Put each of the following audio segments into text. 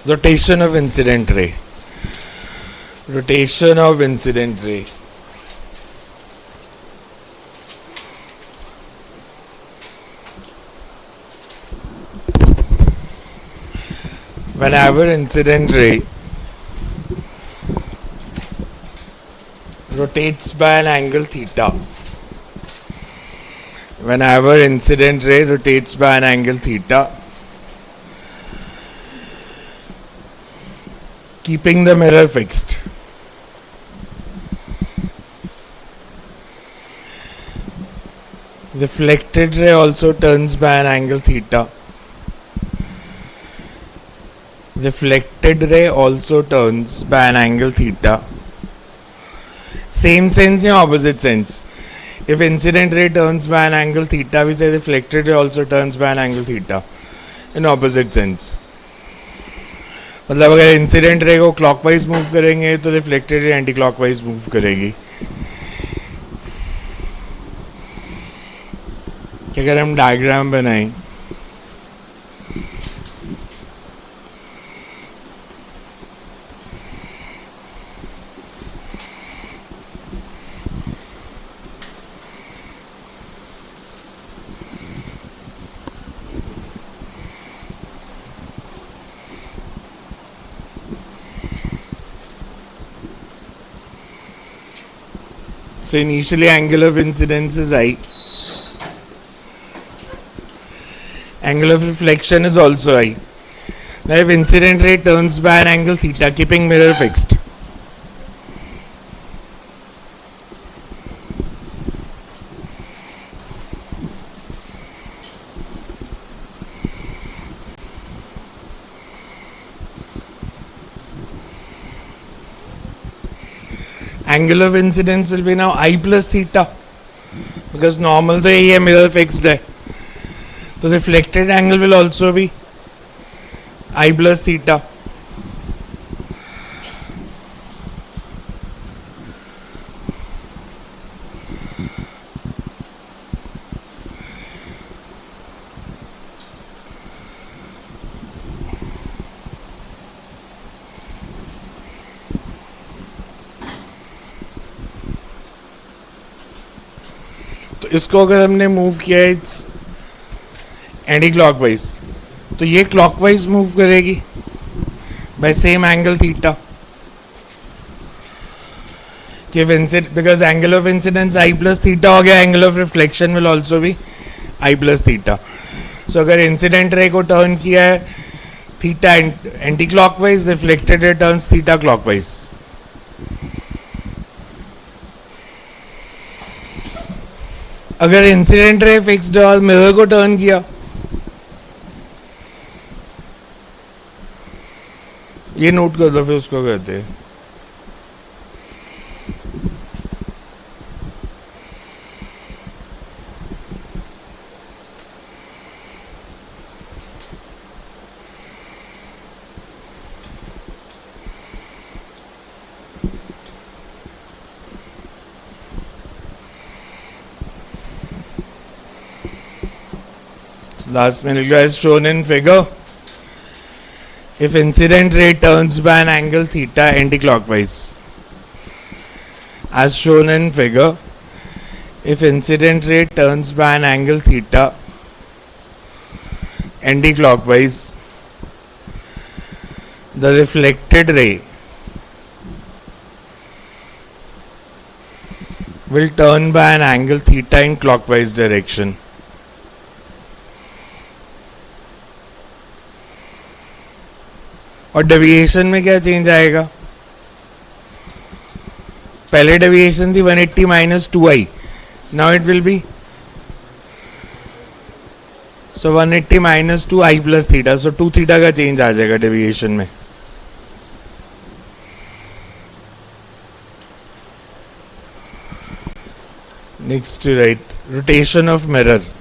Rotation of incident ray. Rotation of incident ray. Whenever incident ray rotates by an angle theta. Whenever incident ray rotates by an angle theta, keeping the mirror fixed. Reflected ray also turns by an angle theta. Reflected ray also turns by an angle theta. Same sense or opposite sense? If incident ray turns by an angle theta, we say reflected ray also turns by an angle theta. In opposite sense. मतलब अगर incident ray को clockwise move करेंगे तो reflected ray anti clockwise move करेगी. कि अगर हम diagram बनाएं So initially angle of incidence is I. Angle of reflection is also I. Now if incident ray turns by an angle theta, keeping mirror fixed. Angle of incidence will be now I plus theta, because normal तो यही है, mirror fixed है, तो reflected angle will also be I plus theta. तो इसको अगर हमने move किया इट्स एंटी क्लॉकवाइज, तो ये क्लॉकवाइज मूव करेगी by same angle theta. Because angle of incidence I plus theta हो गया, angle of reflection will also भी आई प्लस थीटा. सो अगर इंसिडेंट रे को टर्न किया है theta anti clockwise, reflected ray turns theta clockwise. अगर incident ray fixed और mirror को टर्न किया, ये नोट कर लो, फिर उसको कहते हैं last minute as shown in figure. If incident ray turns by an angle theta anti-clockwise, as shown in figure, if incident ray turns by an angle theta anti-clockwise, the reflected ray will turn by an angle theta in clockwise direction. और deviation में क्या change आएगा? पहले deviation थी 180 minus 2i, now it will be so 180 minus 2i plus theta, so 2 theta का change आ जाएगा deviation में. Next right, rotation of mirror.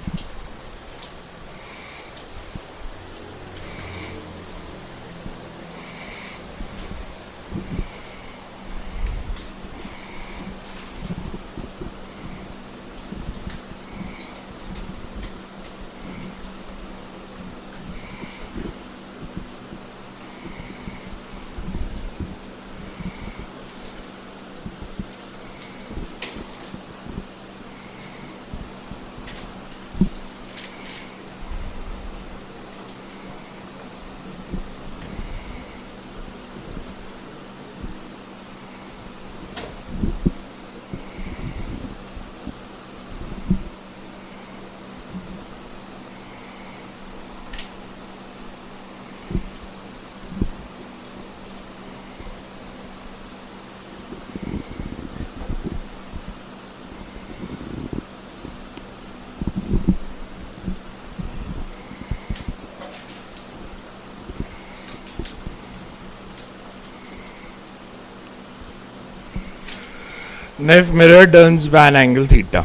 Now if mirror turns by an angle theta,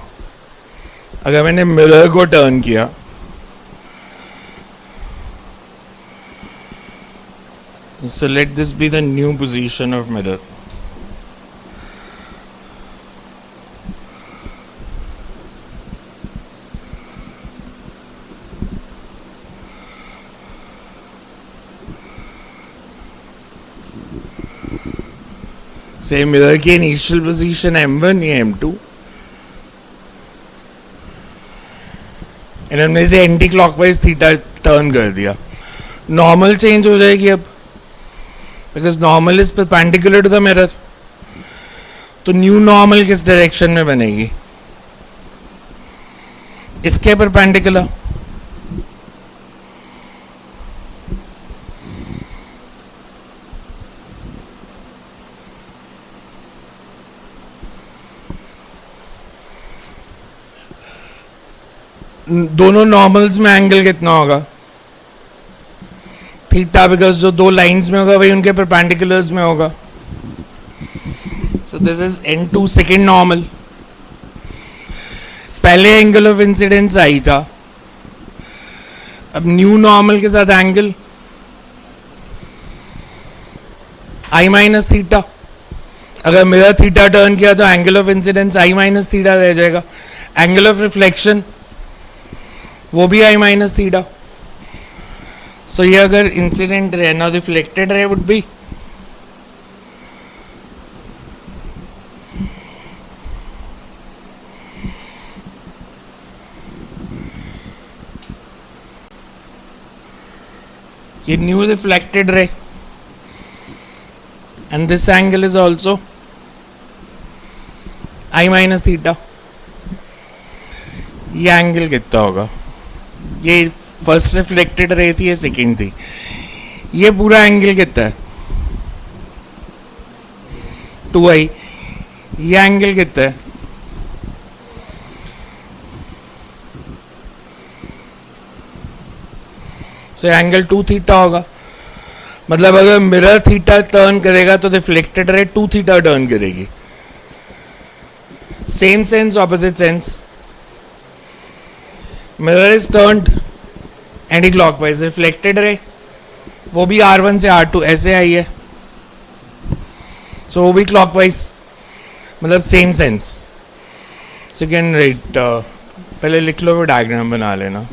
अगर मैंने मिरर को turn किया, so let this be the new position of mirror. Say mirror की initial position m1 या m2, and हमने इसे anti clockwise theta turn कर दिया, नॉर्मल चेंज हो जाएगी अब, because normal is perpendicular to the mirror. तो न्यू नॉर्मल किस डायरेक्शन में बनेगी? इसके परपेंडिकुलर. दोनों नॉर्मल्स में एंगल कितना होगा? थीटा, बिकॉज जो दो लाइंस में होगा वही उनके परपेंडिकुलर्स में होगा. So this is n2 second normal. पहले एंगल ऑफ इंसिडेंस आई था, अब न्यू नॉर्मल के साथ एंगल i माइनस थीटा. अगर मिरर थीटा टर्न किया तो angle of incidence i minus theta रह जाएगा. एंगल ऑफ रिफ्लेक्शन वो भी i माइनस थीटा. सो ये अगर इंसिडेंट रे, ना रिफ्लेक्टेड रे वुड बी ये new reflected ray, and this angle is also i minus theta. ये एंगल कितना होगा? ये फर्स्ट रिफ्लेक्टेड रे थी, ये सेकेंड थी. ये पूरा एंगल कितना है? 2i. ये एंगल कितना है? सो एंगल 2 थीटा होगा. मतलब अगर मिरर थीटा टर्न करेगा तो रिफ्लेक्टेड रे 2 थीटा टर्न करेगी. Same sense, opposite sense. Mirror is turned anti clockwise. Reflected ray वो भी R1 से R2 ऐसे आई है, सो वो भी क्लॉकवाइज, मतलब same sense. So can write, पहले लिख लो, वो डायग्राम बना लेना.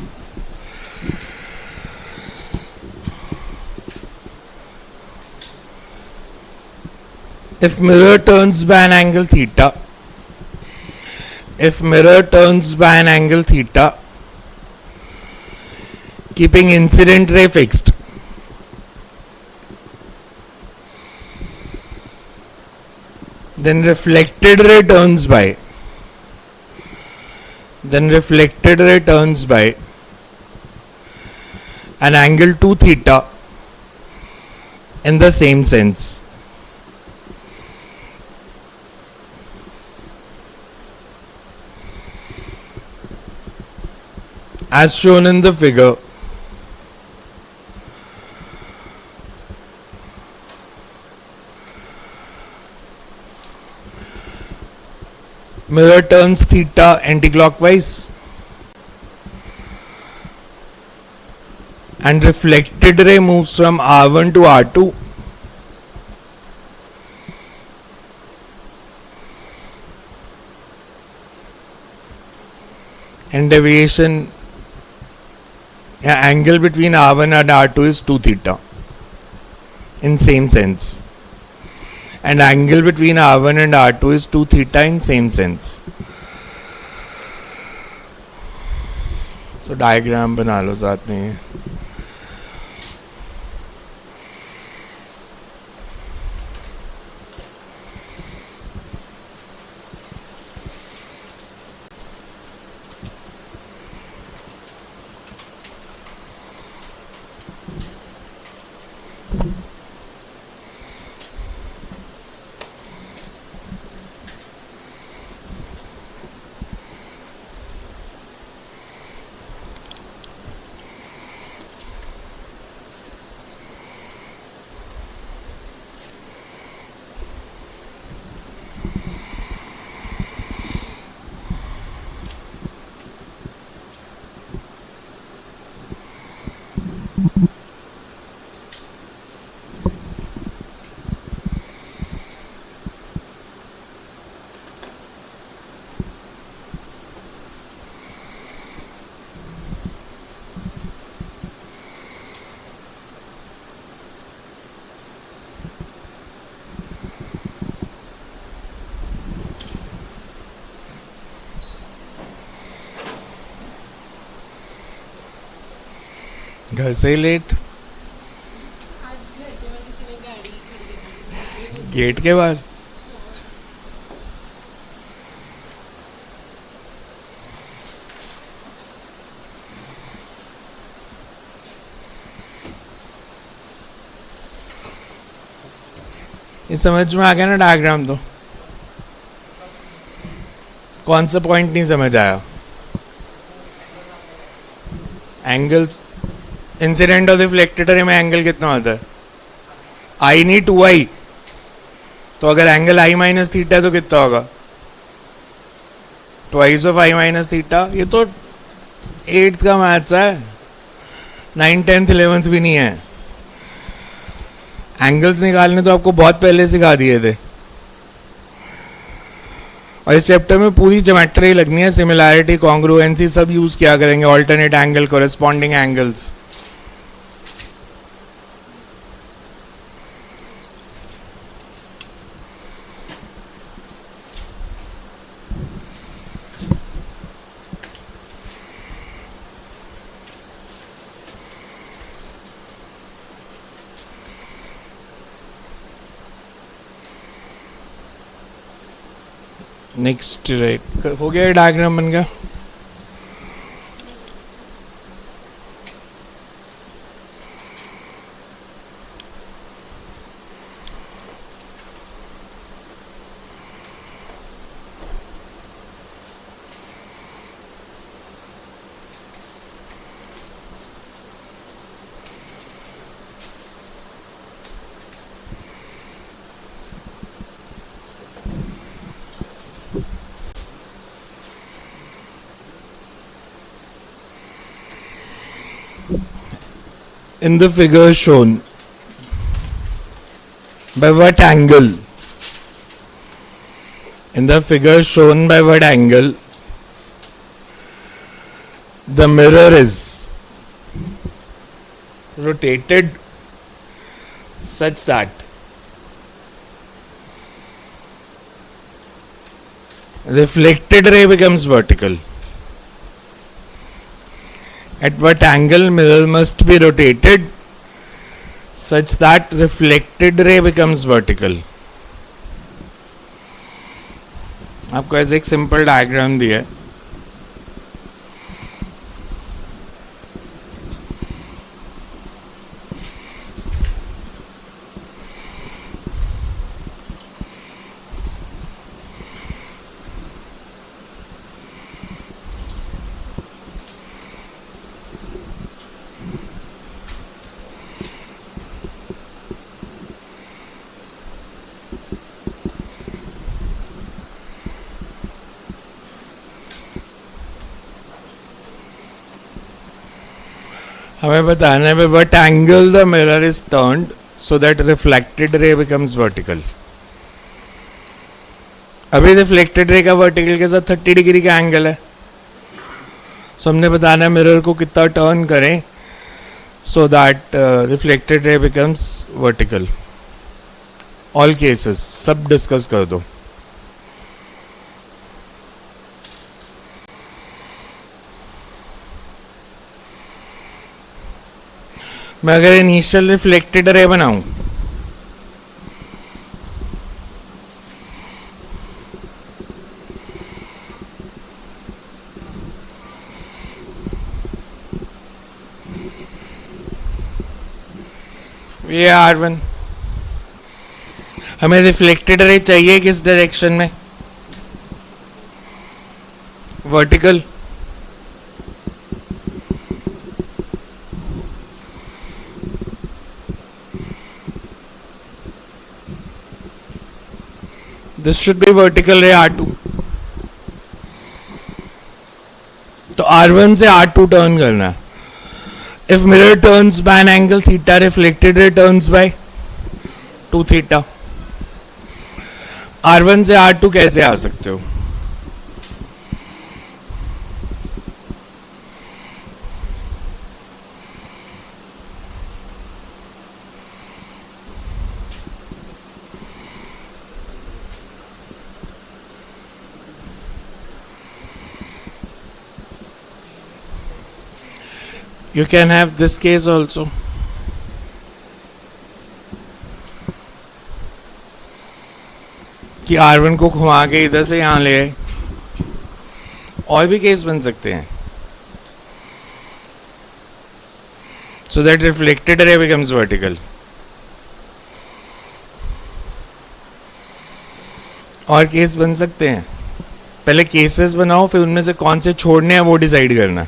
If mirror turns by an angle theta, if mirror turns by an angle theta, keeping incident ray fixed, then reflected ray turns by, an angle 2 theta in the same sense. As shown in the figure, mirror turns theta anticlockwise and reflected ray moves from R1 to R2. And deviation, angle between R1 and R2 is 2 theta in same sense, and angle between R1 and R2 is 2 theta in same sense. So diagram बना लो साथ में. घर से ही late, आज घर के बाहर किसी ने गाड़ी खड़ी की। गेट के बाहर। ये समझ में आ गया ना डायग्राम? तो कौन सा पॉइंट नहीं समझ आया? एंगल्स, इंसिडेंट और रिफ्लेक्टेड रे में एंगल कितना होता है? आई नहीं 2i, तो अगर एंगल i माइनस थीटा है तो कितना होगा? Twice of i minus theta. ये तो 8th का मैथ्स है, 9, 10th, 11th भी नहीं है। एंगल्स निकालने तो आपको बहुत पहले सिखा दिए थे, और इस चैप्टर में पूरी ज्योमेट्री लगनी है, सिमिलैरिटी, कॉन्ग्रुएंसी सब यूज किया करेंगे, alternate angle, corresponding angles. Next right हो गया, डायग्राम बन गया। In the figure shown, by what angle? In the figure shown, by what angle the mirror is rotated such that reflected ray becomes vertical? At what angle mirror must be rotated such that reflected ray becomes vertical? आपको ऐसे एक simple diagram दिया है, हमें बताना है what angle the mirror is turned so that reflected ray becomes vertical. अभी reflected ray का वर्टिकल के साथ 30 डिग्री का एंगल है, सो हमने बताना है मिरर को कितना टर्न करें so that reflected ray becomes vertical. All cases सब डिस्कस कर दो। मैं अगर इनिशियल रिफ्लेक्टेड रे बनाऊं, ये R1, हमें रिफ्लेक्टेड रे चाहिए किस डायरेक्शन में? Vertical. This should be vertical ray R2. तो R1 से R2 टर्न करना। If mirror turns by an angle theta, reflected ray turns by 2 theta. R1 से R2 कैसे आ सकते हो? You can have this case also. कि R1 को घुमा के इधर से यहाँ ले आए. और भी केस बन सकते हैं. So that reflected ray becomes vertical. और केस बन सकते हैं. पहले केसेस बनाओ, फिर उनमें से कौन से छोड़ने हैं वो डिसाइड करना.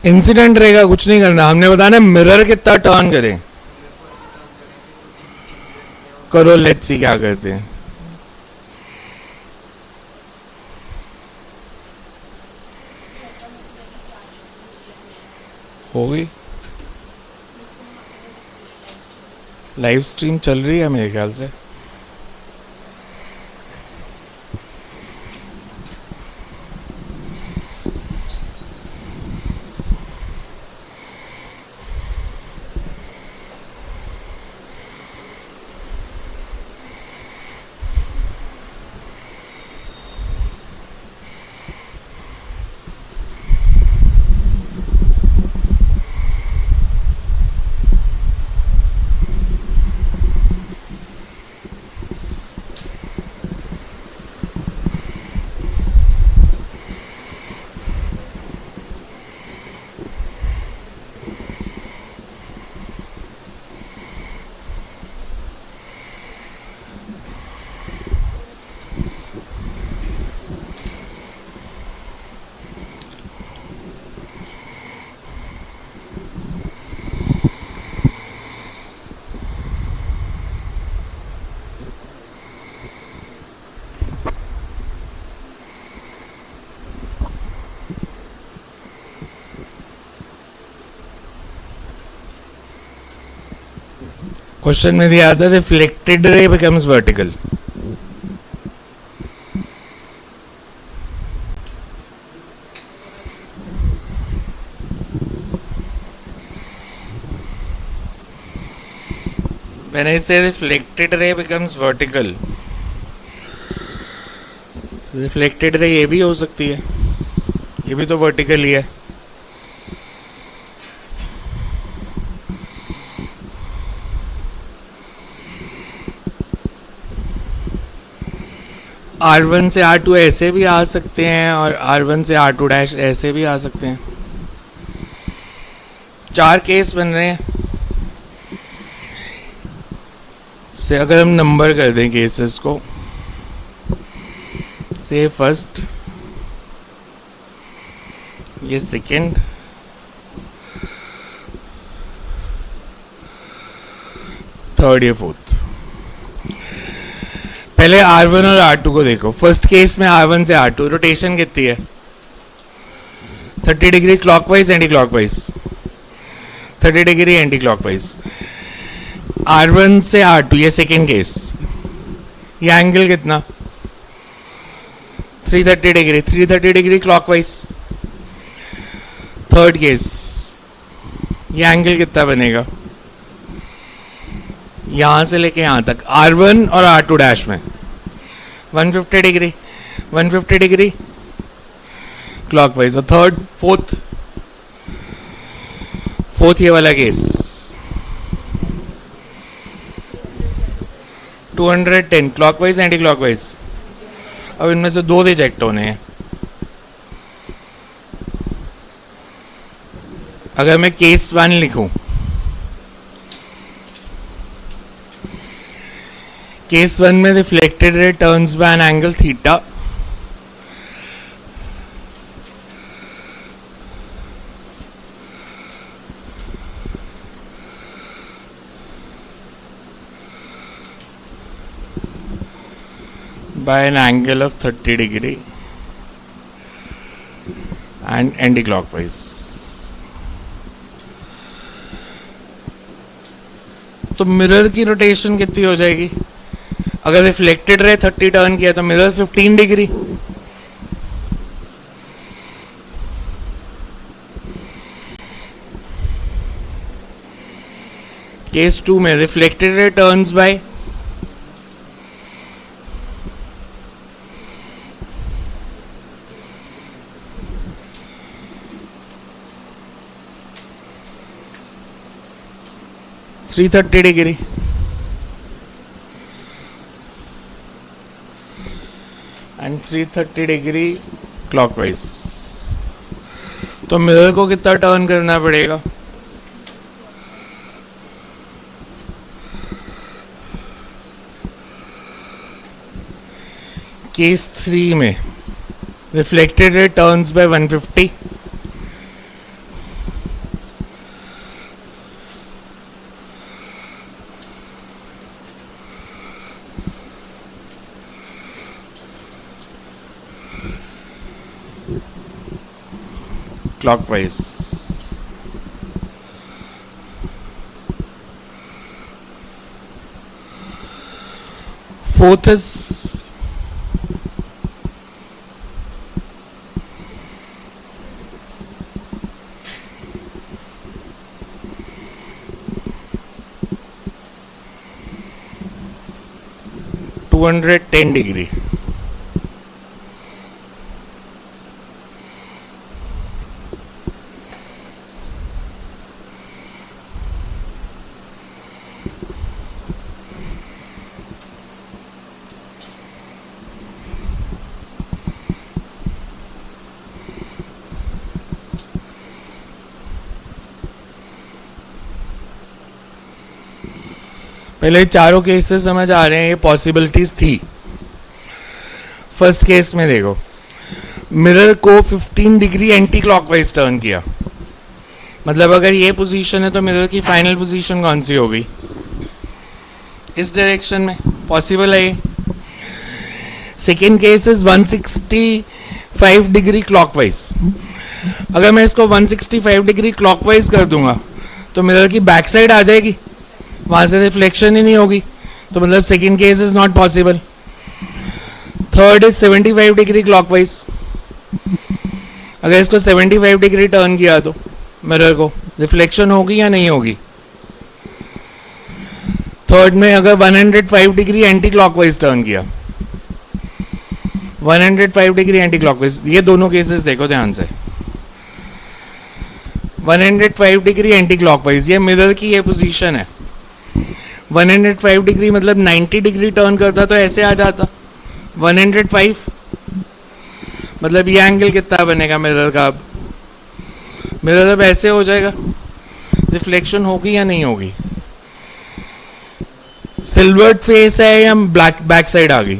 इंसिडेंट रहेगा, कुछ नहीं करना. हमने बताना मिरर कितना टर्न करें. करो, लेट्स सी क्या करते हैं. हो गई. लाइव स्ट्रीम चल रही है मेरे ख्याल से. क्वेश्चन में दिया था reflected ray becomes vertical. When I say reflected ray becomes vertical, reflected ray ये भी हो सकती है. ये भी तो वर्टिकल ही है. R1 से R2 ऐसे भी आ सकते हैं और R1 से R2 डैश ऐसे भी आ सकते हैं. 4 केस बन रहे हैं. से अगर हम नंबर कर दें केसेस को, से फर्स्ट, ये सेकंड, थर्ड, ये फोर्थ. पहले R1 और R2 को देखो. फर्स्ट केस में R1 से R2 रोटेशन कितनी है? 30 degree clockwise anti clockwise. 30 degree anti clockwise. R1 से R2 ये सेकेंड केस. ये एंगल कितना? 330 degree. 330 degree clockwise. Third case, ये एंगल कितना बनेगा? यहां से लेके यहां तक R1 और R2 डैश में 150 डिग्री. 150 degree clockwise. और थर्ड, फोर्थ ये वाला केस 210 क्लॉकवाइज एंटी क्लॉकवाइज. अब इनमें से 2 रिजेक्ट होने हैं. अगर मैं केस 1 लिखूं, केस 1 में reflected ray turns by an angle theta. by an angle of 30 degree and anti-clockwise. तो मिरर की रोटेशन कितनी हो जाएगी? अगर रिफ्लेक्टेड रे 30 टर्न किया तो मिरर 15 डिग्री. केस 2 में reflected ray turns by 330 degree. And 330 degree clockwise. तो मिरर को कितना टर्न करना पड़ेगा? केस 3 में reflected ray turns by 150. Clockwise. Fourth is 210 degree. पहले चारों केसेस समझ आ रहे हैं, ये पॉसिबिलिटीज थी. फर्स्ट केस में देखो, मिरर को 15 डिग्री एंटी क्लॉकवाइज टर्न किया. मतलब अगर ये पोजीशन है तो मिरर की फाइनल पोजीशन कौन सी होगी? इस डायरेक्शन में. पॉसिबल है ये. Second case is 165 degree clockwise. अगर मैं इसको 165 डिग्री क्लॉकवाइज कर दूंगा तो मिरर की बैक साइड आ जाएगी, वहां से रिफ्लेक्शन ही नहीं होगी. तो मतलब second case is not possible. Third is 75 degree clockwise. अगर इसको 75 डिग्री टर्न किया तो मिरर को रिफ्लेक्शन होगी या नहीं होगी? थर्ड में अगर 105 डिग्री एंटी क्लॉकवाइज टर्न किया, 105 डिग्री एंटी क्लॉकवाइज, ये दोनों केसेस देखो ध्यान से. 105 डिग्री एंटी क्लॉकवाइज, ये मिरर की ये पोजीशन है. 105 डिग्री मतलब 90 डिग्री टर्न करता तो ऐसे आ जाता. 105 मतलब ये एंगल कितना बनेगा मिरर का? अब मिरर अब ऐसे हो जाएगा. रिफ्लेक्शन होगी या नहीं होगी? सिल्वर्ड फेस है या ब्लैक बैक साइड आ गई?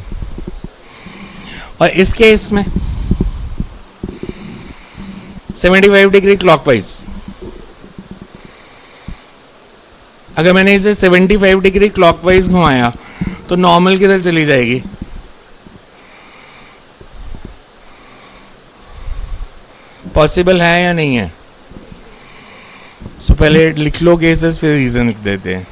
और इस केस में 75 डिग्री क्लॉकवाइज, अगर मैंने इसे 75 डिग्री क्लॉकवाइज घुमाया तो नॉर्मल किधर चली जाएगी? पॉसिबल है या नहीं है? सो पहले लिख लो केसेस, फिर रीजन लिख देते हैं.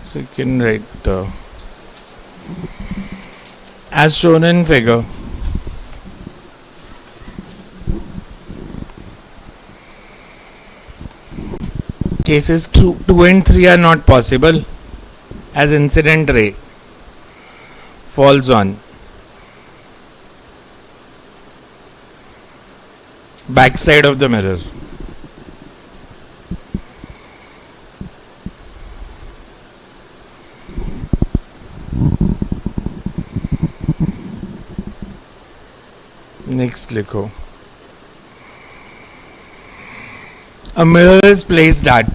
So you can write as shown in figure. Cases 2 and 3 are not possible as incident ray falls on back side of the mirror. Next लिखो. A mirror is placed at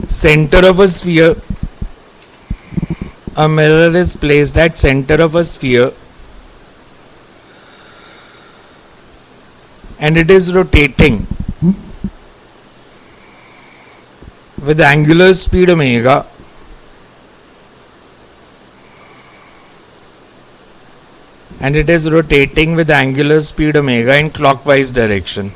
center of a sphere. A mirror is placed at center of a sphere and it is rotating with angular speed omega in clockwise direction.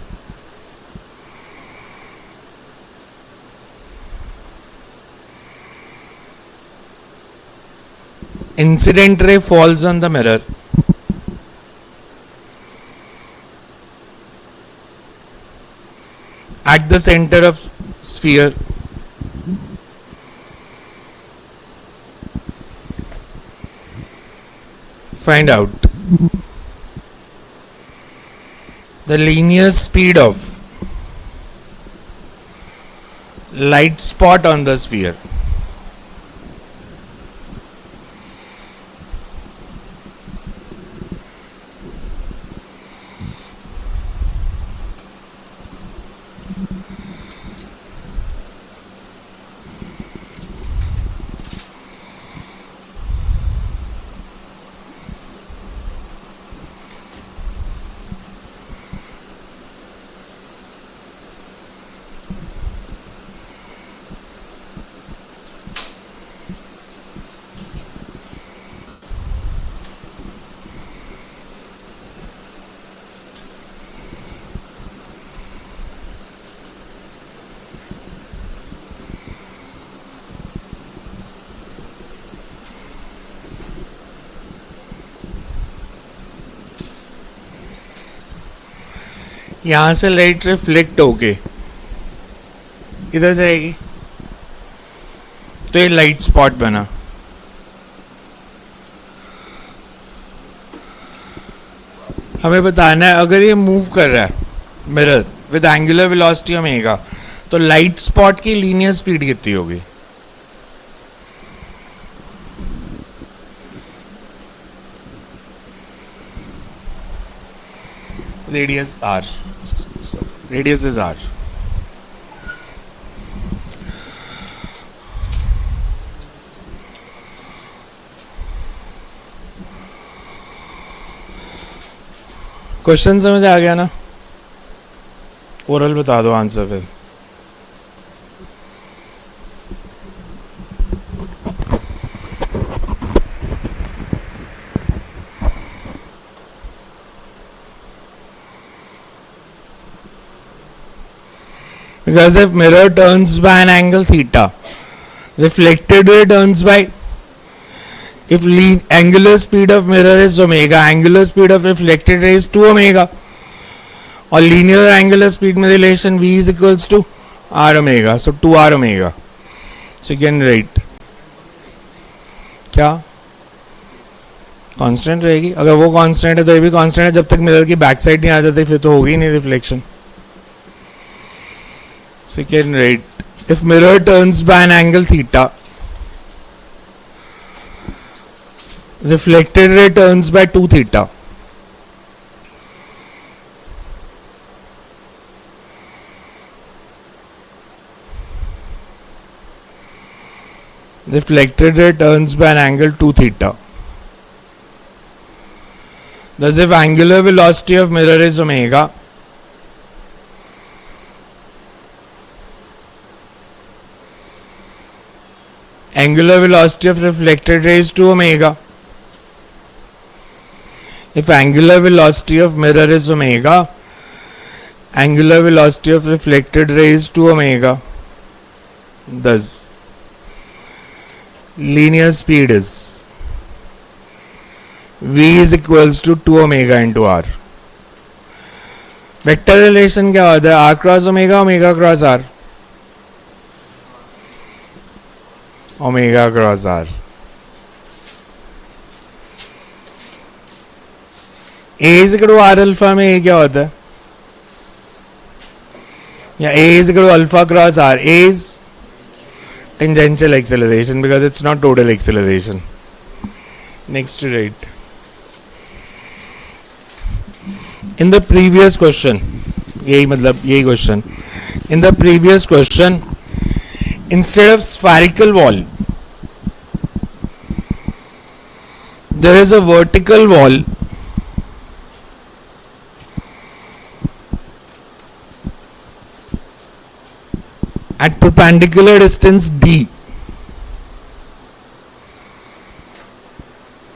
Incident ray falls on the mirror. At the center of sphere. Find out the linear speed of light spot on the sphere. यहां से light reflect होके इधर जाएगी तो ये light spot बना. हमें बताना है अगर ये मूव कर रहा है mirror with angular velocity omega तो लाइट स्पॉट की लीनियर स्पीड कितनी होगी. Radius r. So radius is r. Question समझ आ गया ना. ओरल बता दो आंसर फिर. Because if mirror turns by an angle theta, reflected ray turns by, if angular speed of mirror is omega, angular speed of reflected ray is 2 omega, or linear angular speed में relation v is equals to r omega, so 2r omega. So you can write क्या constant रहेगी. अगर वो constant है तो ये भी constant है. जब तक मिरर की बैक साइड नहीं आ जाती फिर तो होगी नहीं reflection. So you can write if mirror turns by an angle theta, reflected ray turns by 2 theta. Reflected ray turns by an angle 2 theta. Thus if angular velocity of mirror is omega, angular velocity of reflected ray is 2 omega. If angular velocity of mirror is omega, angular velocity of reflected ray is 2 omega. Thus, linear speed is v is equals to 2 omega into r. Vector relation क्या होता है? r cross omega, omega cross r. Omega cross R. A is equal to R alpha में A क्या होता है? या A is equal to alpha cross R. A is tangential acceleration because it's not total acceleration. next to right. In the previous question, यही question. In the previous question, instead of spherical wall, there is a vertical wall at perpendicular distance D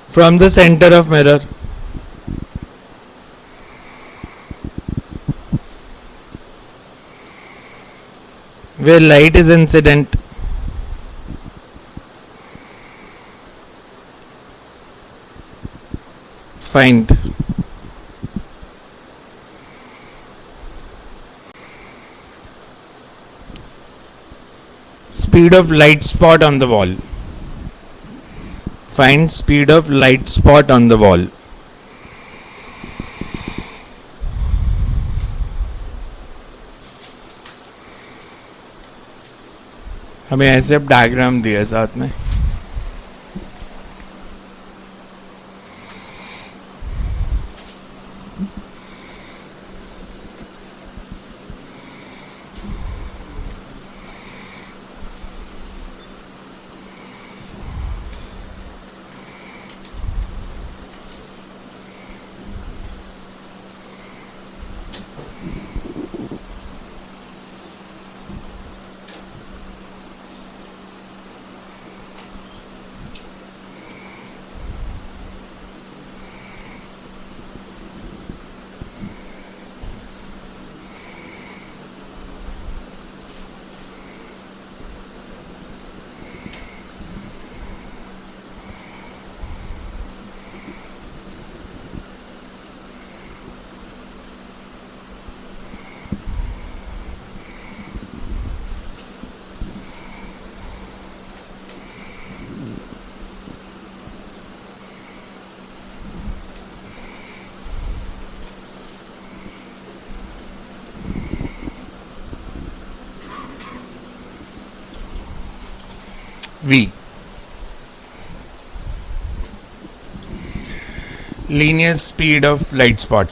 from the center of mirror. Where light is incident. Find speed of light spot on the wall. Find speed of light spot on the wall. हमें ऐसे अब diagram दिया साथ में. V. Linear speed of light spot.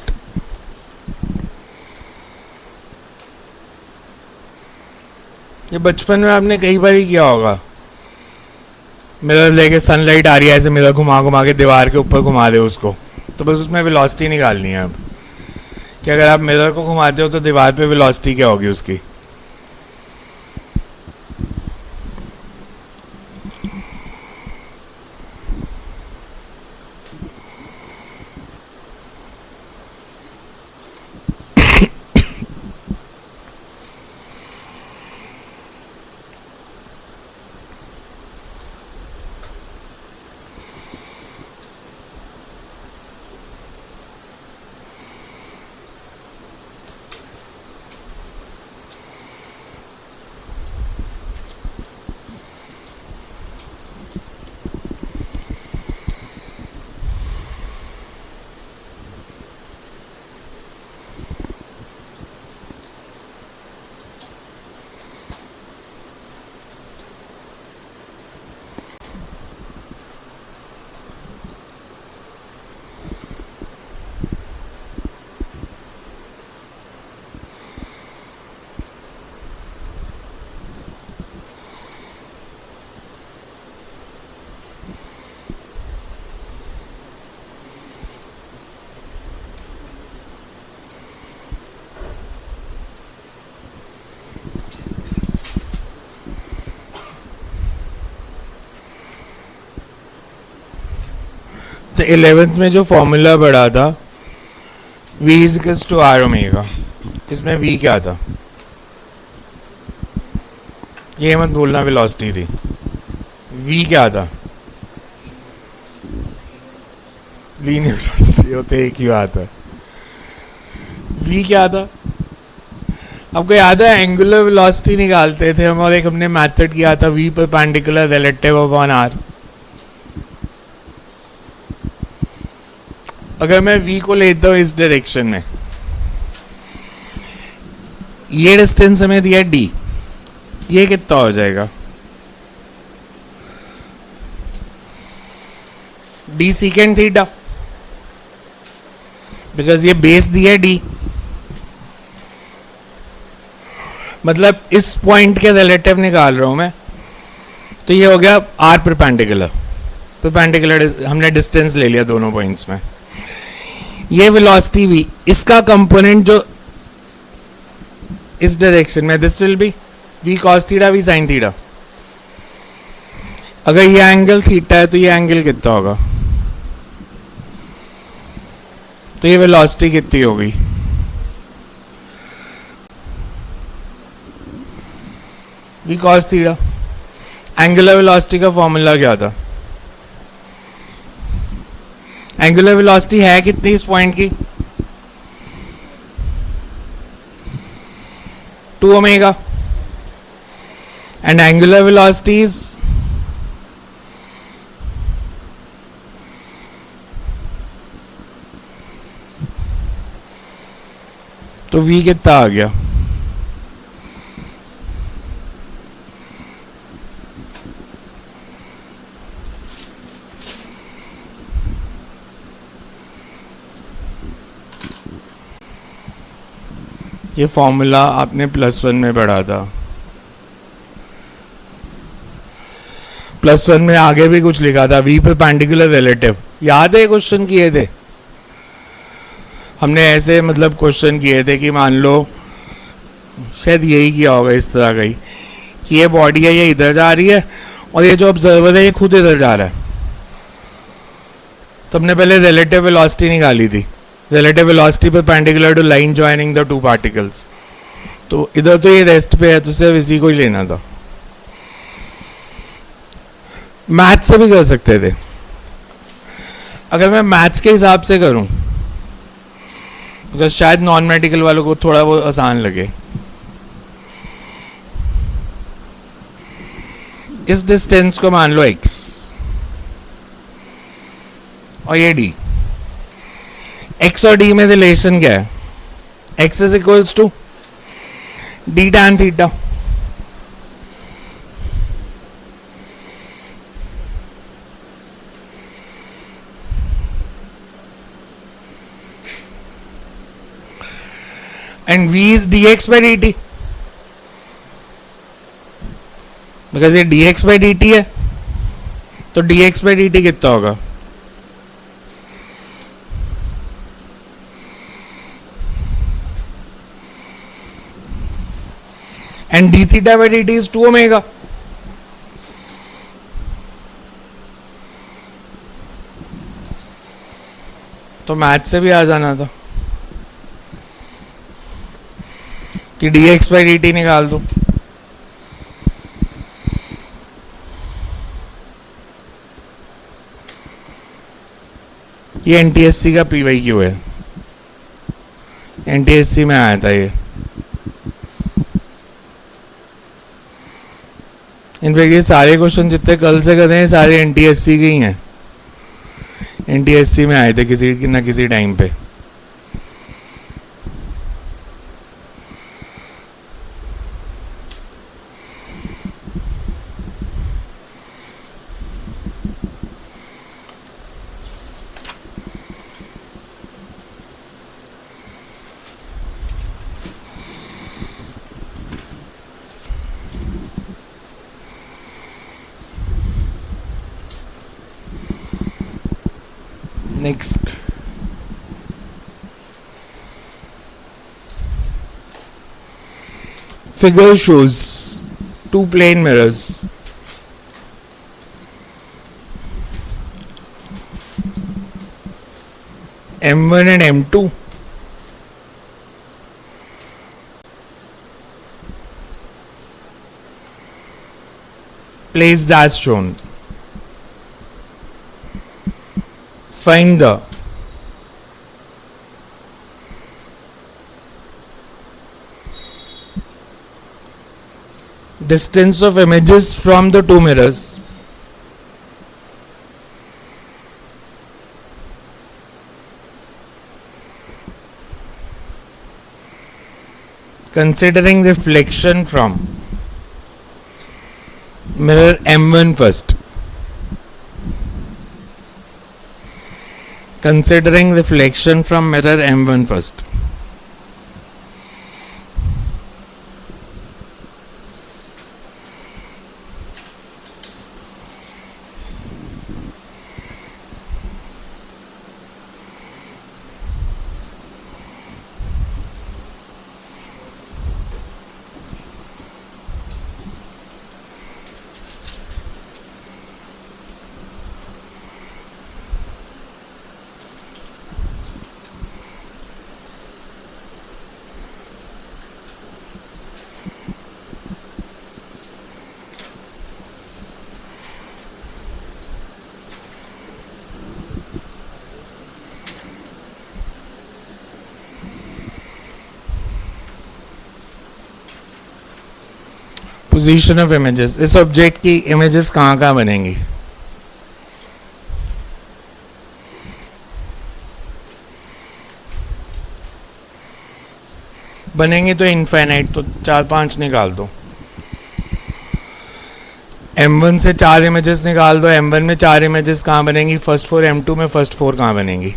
ये बचपन में आपने कई बार ही किया होगा. मिरर लेके सनलाइट आ रही है, ऐसे मिरर घुमा घुमा के दीवार के ऊपर घुमा दे उसको, तो बस उसमें वेलोसिटी निकालनी है. अब कि अगर आप मिरर को घुमाते हो तो दीवार पे वेलोसिटी क्या होगी उसकी. तो 11th में जो फॉर्मूला पढ़ा था V is two R omega, इसमें V क्या था ये मत भूलना, वेलोसिटी थी. V क्या था, लीनियर वेलोसिटी होते एक ही बात है. V क्या था आपको याद है, एंगुलर वेलोसिटी निकालते थे हम और एक हमने मेथड किया था V perpendicular relative upon R. अगर मैं V को लेता हूँ इस डायरेक्शन में, ये डिस्टेंस हमें दिया D, ये कितना हो जाएगा डी सीकेंड थीटा, बिकॉज ये बेस दिया है डी, मतलब इस पॉइंट के रिलेटिव निकाल रहा हूं मैं, तो ये हो गया आर परपेंडिकुलर, हमने डिस्टेंस ले लिया दोनों पॉइंट्स में। ये वेलोसिटी भी, इसका कंपोनेंट जो इस डायरेक्शन में, this will be v cos theta v sin theta. अगर ये एंगल थीटा है तो ये एंगल कितना होगा, तो ये वेलोसिटी कितनी होगी, v cos theta. Angular velocity का फॉर्मूला क्या था, एंगुलर वेलोसिटी है कितनी इस पॉइंट की, 2 omega, and angular velocity is तो v कितना आ गया, ये फॉर्मूला आपने +1 में पढ़ा था। +1 में आगे भी कुछ लिखा था, v परपेंडिकुलर रिलेटिव, याद है क्वेश्चन किए थे हमने, ऐसे मतलब क्वेश्चन किए थे कि मान लो, शायद यही किया होगा इस तरह का ही, कि ये बॉडी है, ये इधर जा रही है और ये जो ऑब्जर्वर है ये खुद इधर जा रहा है, तो हमने पहले रिलेटिव वेलोसिटी निकाली थी, relative velocity perpendicular to line joining the two particles, तो इधर तो ये रेस्ट पे है तो सिर्फ इसी को ही लेना था। मैथ से भी कर सकते थे, अगर मैं मैथ्स के हिसाब से करूं, बिकॉज शायद नॉन मेडिकल वालों को थोड़ा वो आसान लगे। इस डिस्टेंस को मान लो x और ये d, x और d में रिलेशन क्या है, x is equals to d tan theta, and v is dx by dt, because ये dx by dt है, तो dx by dt कितना होगा, and d theta by dt is 2 omega, तो मैथ से भी आ जाना था कि dx by dt निकाल दो। ये एनटीएससी का PYQ है, एनटीएससी में आया था ये, इनफैक्ट ये सारे क्वेश्चन जितने कल से कर रहे हैं सारे एनटीएससी के ही हैं, एनटीएससी में आए थे किसी न किसी टाइम पे। Next, figure shows two plane mirrors. M1 and M2. Placed as shown. Find the distance of images from the two mirrors. Considering reflection from mirror M1 first. considering reflection from mirror M1 first. Position of images, इस object की images कहाँ कहाँ बनेंगी? बनेंगी तो infinite, तो 4-5 निकाल दो। M1 से 4 इमेजेस निकाल दो। M1 में 4 इमेजेस कहाँ बनेंगी? फर्स्ट 4। M2 में फर्स्ट 4 कहाँ बनेंगी?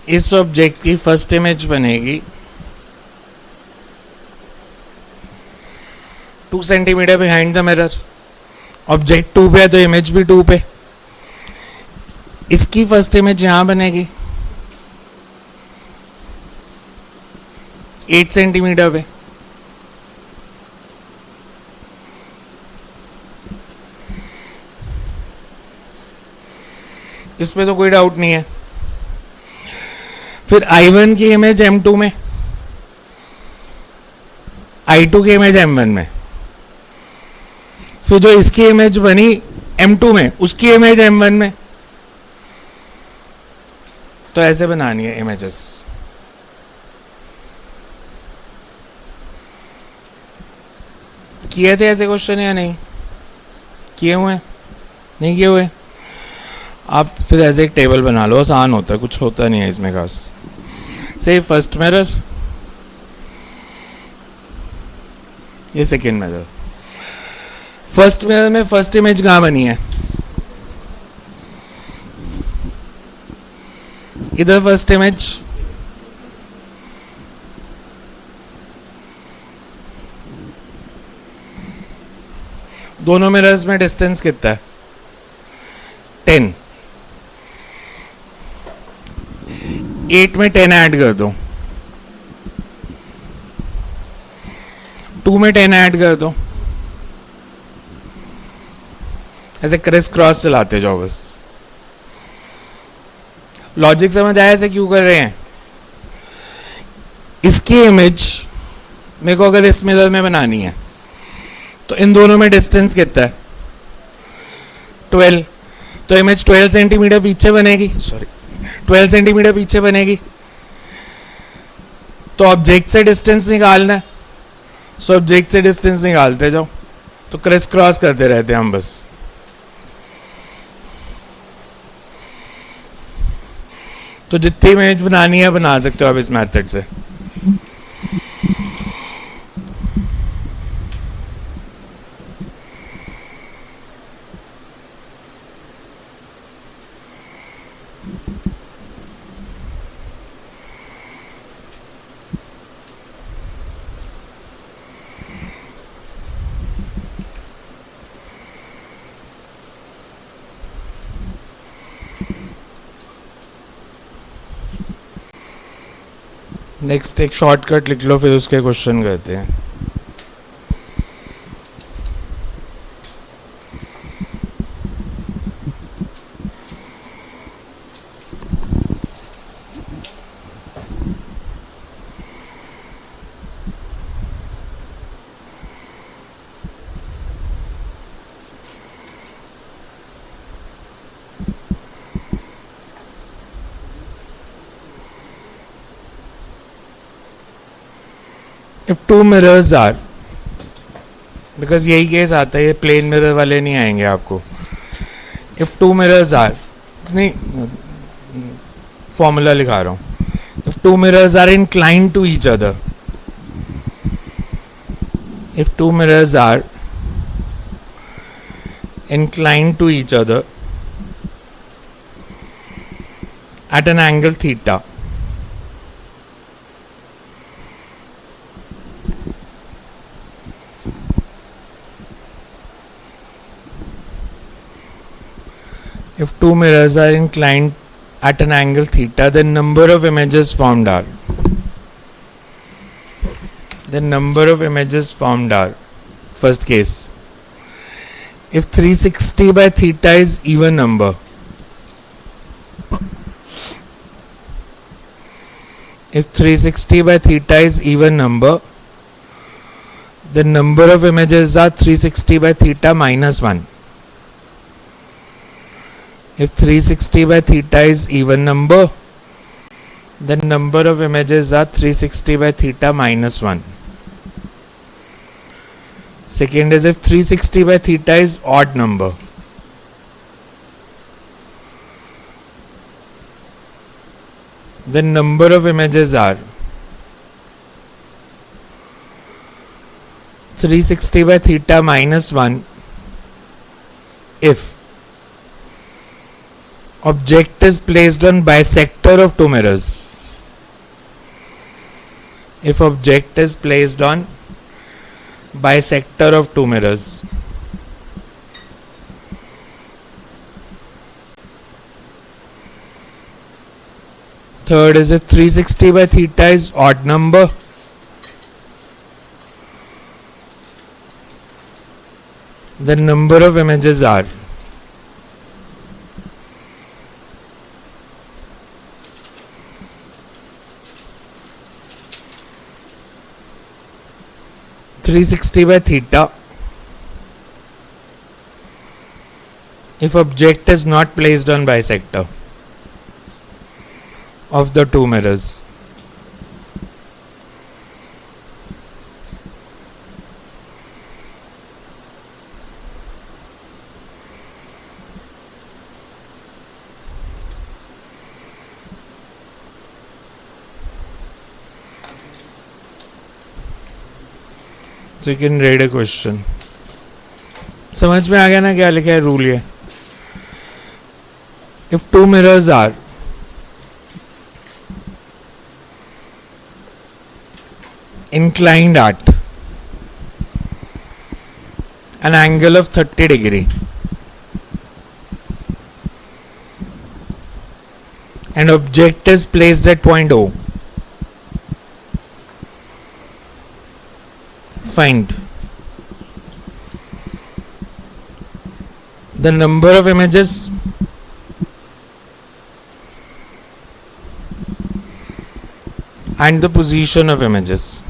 इस ऑब्जेक्ट की फर्स्ट इमेज बनेगी 2 centimetre behind the mirror. Object 2 पे है तो इमेज भी 2 पे। इसकी फर्स्ट इमेज यहां बनेगी 8 सेंटीमीटर पे। इस पे तो कोई डाउट नहीं है। फिर I1 की इमेज M2 में, I2 की इमेज M1 में, फिर जो इसकी इमेज बनी M2 में उसकी इमेज M1 में। तो ऐसे बनानी है इमेजेस। किए थे ऐसे क्वेश्चन या नहीं किए हुए? नहीं किए हुए? आप फिर ऐसे एक टेबल बना लो, आसान होता है, कुछ होता नहीं है इसमें खास। से फर्स्ट मिरर, ये सेकेंड मिरर। फर्स्ट मिरर में फर्स्ट इमेज कहाँ बनी है? इधर फर्स्ट इमेज। दोनों मिरर्स में डिस्टेंस कितना है? 10। 8 में 10 ऐड कर दो, 2 में 10 ऐड कर दो। ऐसे क्रिस क्रॉस चलाते जाओ बस। लॉजिक समझ आया ऐसे क्यों कर रहे हैं? इसकी इमेज मेरे को अगर इस मिरर में बनानी है तो इन दोनों में डिस्टेंस कितना है? 12। तो इमेज 12 सेंटीमीटर पीछे बनेगी, 12 सेंटीमीटर पीछे बनेगी। तो ऑब्जेक्ट से डिस्टेंस निकालना है, सो ऑब्जेक्ट से डिस्टेंस निकालते जाओ। तो क्रिस क्रॉस करते रहते हैं हम बस। तो जितनी इमेज बनानी है बना सकते हो आप इस मेथड से। नेक्स्ट एक शॉर्टकट लिख लो, फिर उसके क्वेश्चन करते हैं. If two mirrors are, because यही केस आता है, ये प्लेन मिरर वाले नहीं आएंगे आपको. इफ टू मिरर्स आर, नहीं फॉर्मूला लिखा रहा हूं. If two mirrors are inclined to each other, if two mirrors are inclined to each other at an angle theta, if two mirrors are inclined at an angle theta, the number of images formed are, first case, if 360 by theta is even number, if 360 by theta is even number, the number of images are 360 by theta minus 1. If 360 by theta is even number, the number of images are 360 by theta minus 1. Second is if 360 by theta is odd number, the number of images are 360 by theta minus 1 if object is placed on bisector of two mirrors. If object is placed on bisector of two mirrors. Third is if 360 by theta is odd number, the number of images are 360 by theta if object is not placed on bisector of the two mirrors. So you can read a question. समझ में आ गया ना क्या लिखा है rule ये? If two mirrors are inclined at an angle of 30 degree and object is placed at point O, find the number of images and the position of images.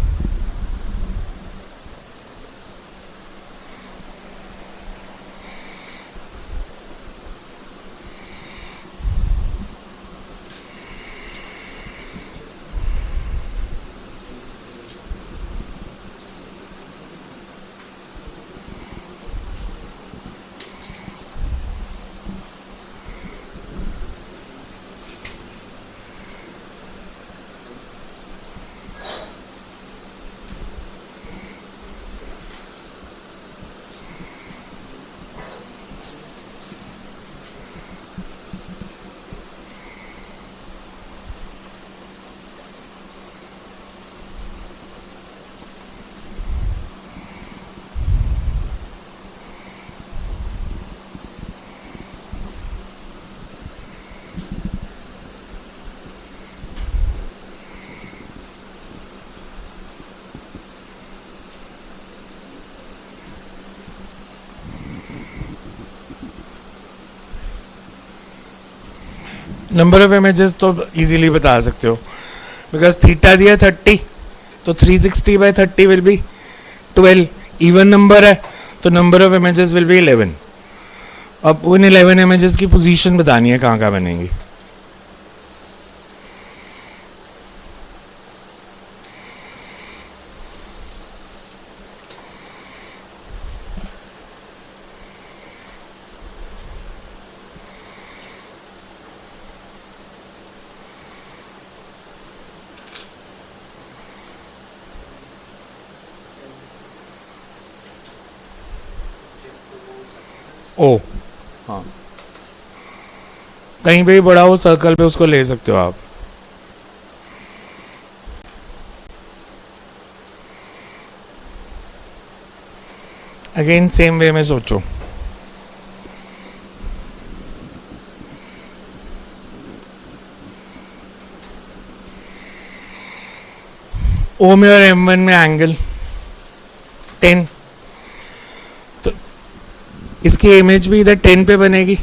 Number of images तो easily बता सकते हो, because theta दिया 30, तो 360/30 will be 12. Even number है तो number of images will be 11. अब उन 11 इमेजेस की पोजीशन बतानी है कहाँ कहाँ बनेंगी. ओ हाँ, कहीं पे भी बड़ा हो सर्कल पे उसको ले सकते हो आप. अगेन सेम वे में सोचो. ओ में और M1 में एंगल 10, तो इसकी इमेज भी इधर 10 पे बनेगी.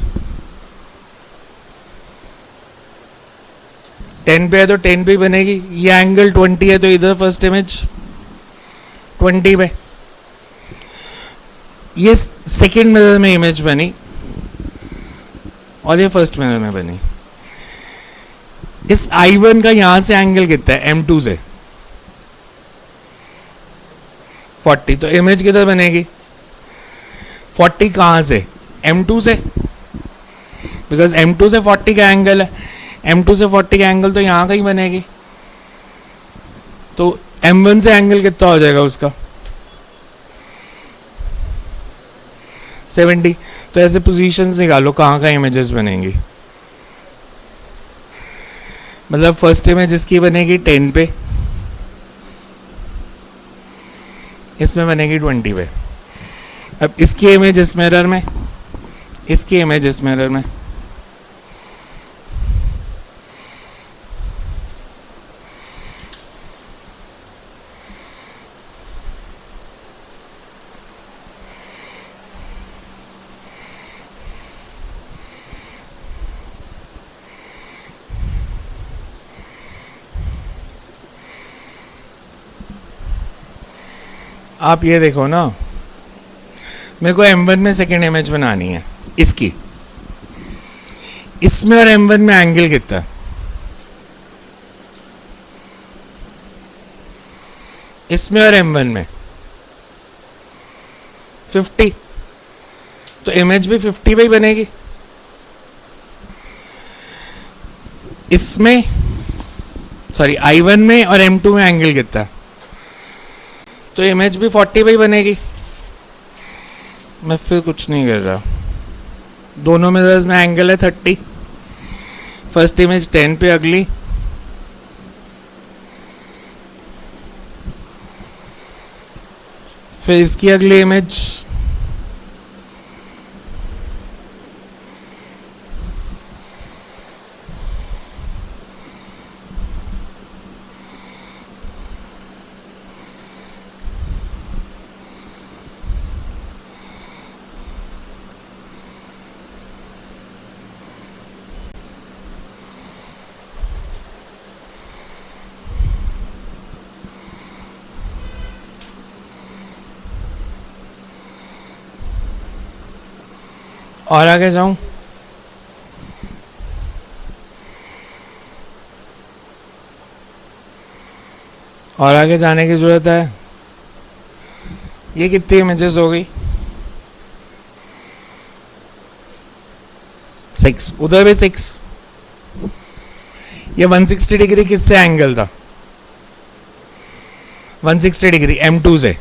10 पे है तो 10 पे ही बनेगी. ये एंगल 20 है तो इधर फर्स्ट इमेज 20 पे. ये सेकेंड मिरर में इमेज बनी और ये फर्स्ट मिरर में बनी. इस I1 का यहां से एंगल कितना है? M2 से 40, तो इमेज किधर बनेगी? 40 कहां से? M2 से, बिकॉज M2 से 40 का एंगल है. M2 से 40 का एंगल तो यहां का ही बनेगी. तो M1 से एंगल कितना हो जाएगा उसका? 70. तो ऐसे पोजीशंस निकालो कहाँ कहाँ इमेजेस बनेंगी. मतलब फर्स्ट इमेज इसकी बनेगी 10 पे, इसमें बनेगी 20 पे. अब इसकी इमेज इस मिरर में, इसकी इमेज इस मिरर में. आप ये देखो ना, मेरे को M1 में सेकेंड इमेज बनानी है इसकी. इसमें और M1 में एंगल कितना है? इसमें और M1 में 50, तो इमेज भी 50 पे ही बनेगी. इसमें सॉरी I1 में और M2 में एंगल कितना है? तो इमेज भी 40 पे ही बनेगी. मैं फिर कुछ नहीं कर रहा. दोनों मिरर्स में एंगल है 30. फर्स्ट इमेज 10 पे, अगली फिर इसकी अगली इमेज और आगे जाऊं. और आगे जाने की जरूरत है. ये कितनी इमेजेस हो गई? 6. उधर भी 6. ये 160 डिग्री किससे एंगल था? 160 डिग्री M2 से.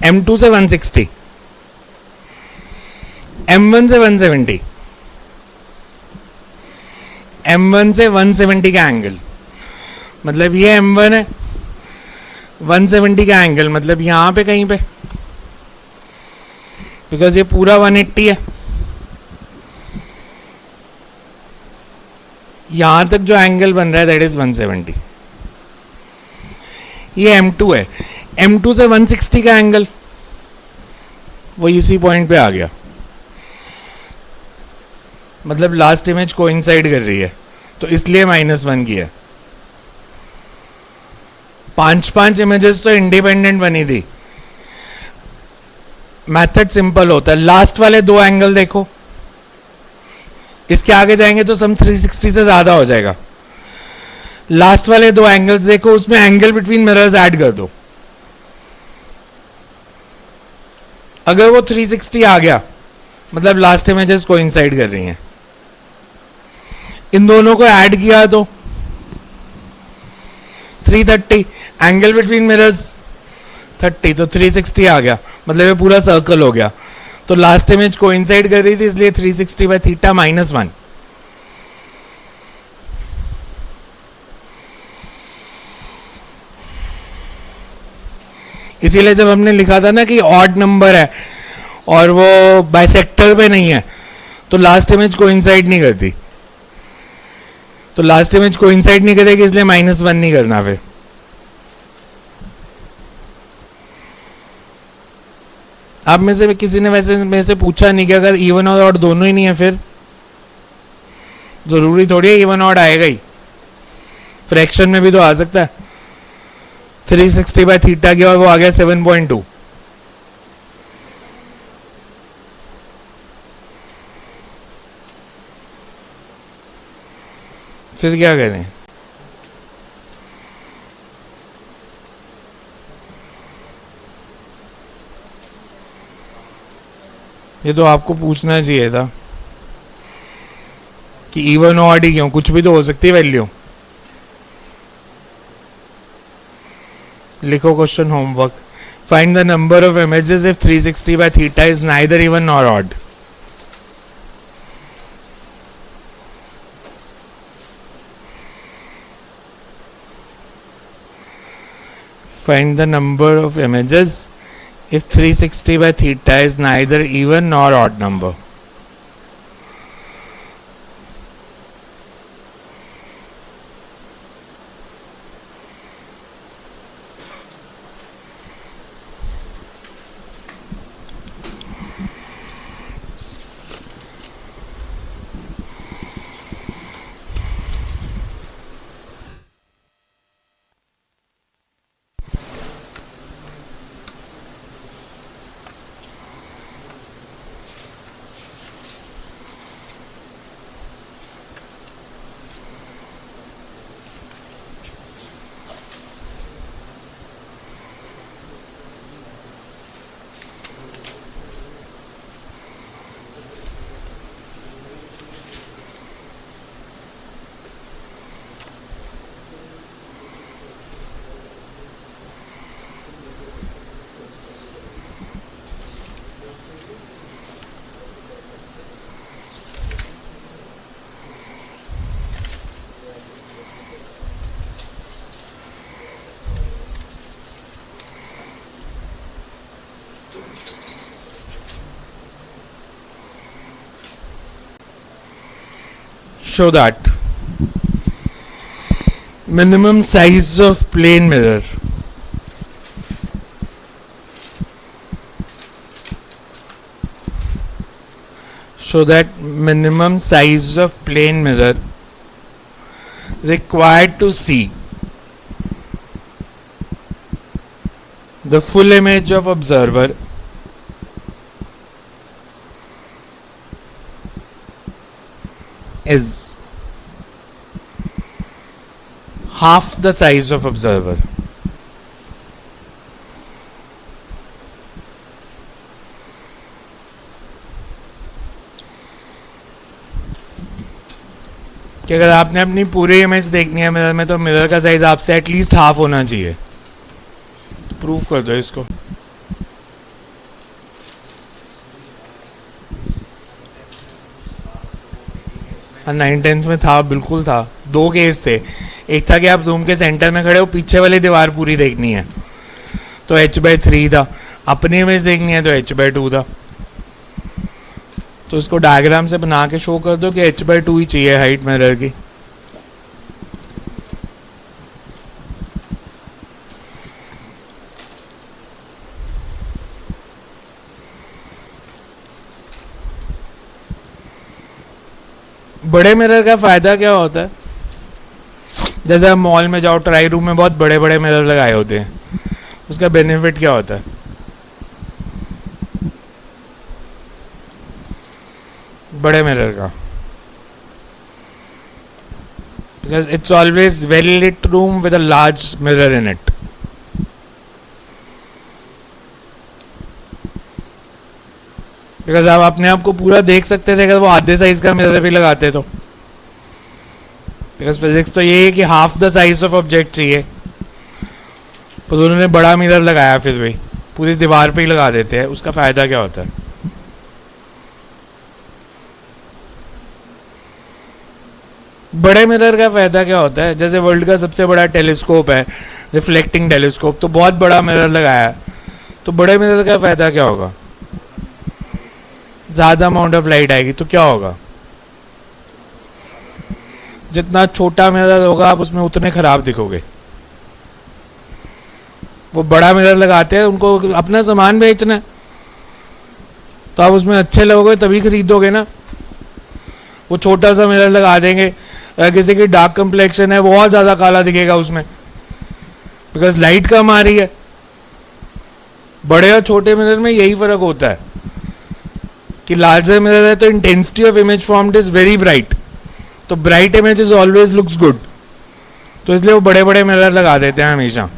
M2 से 160, M1 से 170, M1 से 170 का एंगल. मतलब ये M1 है, 170 का एंगल मतलब यहां पे कहीं पे, बिकॉज ये पूरा 180 है. यहां तक जो एंगल बन रहा है दैट इज 170. ये M2 है. M2 से 160 का एंगल वो इसी पॉइंट पे आ गया. मतलब लास्ट इमेज कोइंसाइड कर रही है, तो इसलिए -1 की है। 5 इमेजेस तो इंडिपेंडेंट बनी थी। मेथड सिंपल होता है, लास्ट वाले 2 एंगल देखो, इसके आगे जाएंगे तो सम 360 से ज्यादा हो जाएगा। लास्ट वाले 2 एंगल्स देखो, उसमें एंगल बिटवीन मिरर्स ऐड कर दो। अगर वो 360 आ गया मतलब लास्ट इमेजेस कोइंसाइड कर रही हैं। इन दोनों को ऐड किया तो 330, एंगल बिटवीन मिरर्स 30, तो 360 आ गया, मतलब ये पूरा सर्कल हो गया। तो लास्ट इमेज कोइंसाइड कर रही थी, इसलिए 360/θ -1। इसीलिए जब हमने लिखा था ना कि ऑड नंबर है और वो बाइसेक्टर पे नहीं है, तो लास्ट इमेज कोइंसाइड नहीं करती। तो लास्ट इमेज कोइंसाइड नहीं करेगी, इसलिए -1 नहीं करना। फिर आप में से किसी ने वैसे मेरे से पूछा नहीं कि अगर इवन और ऑड दोनों ही नहीं है, फिर जरूरी थोड़ी है इवन ऑड आएगा ही, फ्रैक्शन में भी तो आ सकता है। 360/θ गया और वो आ गया 7.2। फिर क्या करें? ये तो आपको पूछना चाहिए था कि इवन ऑड ही क्यों, कुछ भी तो हो सकती है वैल्यू। लिखो question homework. Find the number of images if 360/θ is neither even nor odd. Find the number of images if 360/θ is neither even nor odd number. Show that minimum size of plane mirror minimum size of plane mirror required to see the full image of observer is half the size of observer. कि अगर आपने अपनी पूरी image देखनी है mirror में, तो mirror का साइज आपसे एटलीस्ट हाफ होना चाहिए। प्रूफ कर दो इसको। हाँ, 9th में था, बिल्कुल था। 2 केस थे। एक था कि आप रूम के सेंटर में खड़े हो, पीछे वाली दीवार पूरी देखनी है तो h/3 था, अपनी इमेज देखनी है तो h/2 था। तो इसको डायग्राम से बना के शो कर दो कि h/2 ही चाहिए हाइट मिरर की। बड़े मिरर का फायदा क्या होता है? जैसे आप मॉल में जाओ, ट्राई रूम में बहुत बड़े बड़े मिरर लगाए होते हैं, उसका बेनिफिट क्या होता है? बड़े मिरर का, because it's always well lit room with a large mirror in it. बिकॉज आप अपने आप को पूरा देख सकते थे अगर वो आधे साइज का मिरर भी लगाते तो. बिकॉज फिजिक्स तो ये है कि half the size of object चाहिए, पर उन्होंने बड़ा मिरर लगाया, फिर भी पूरी दीवार पे ही लगा देते हैं. उसका फायदा क्या होता है? बड़े मिरर का फायदा क्या होता है? जैसे वर्ल्ड का सबसे बड़ा टेलीस्कोप है, रिफ्लेक्टिंग टेलीस्कोप, तो बहुत बड़ा मिरर लगाया है, तो बड़े मिरर का फायदा क्या होगा? ज्यादा अमाउंट ऑफ लाइट आएगी, तो क्या होगा? जितना छोटा मिरर होगा आप उसमें उतने खराब दिखोगे. वो बड़ा मिरर लगाते हैं, उनको अपना सामान बेचना है, तो आप उसमें अच्छे लगोगे तभी खरीदोगे ना. वो छोटा सा मिरर लगा देंगे, अगर किसी की डार्क कंप्लेक्शन है वो बहुत ज्यादा काला दिखेगा उसमें, बिकॉज लाइट कम आ रही है. बड़े और छोटे मिरर में यही फर्क होता है कि लार्जर मिरर है तो intensity of image formed is very bright, तो bright image is always looks good, तो इसलिए वो बड़े बड़े मिरर लगा देते हैं हमेशा.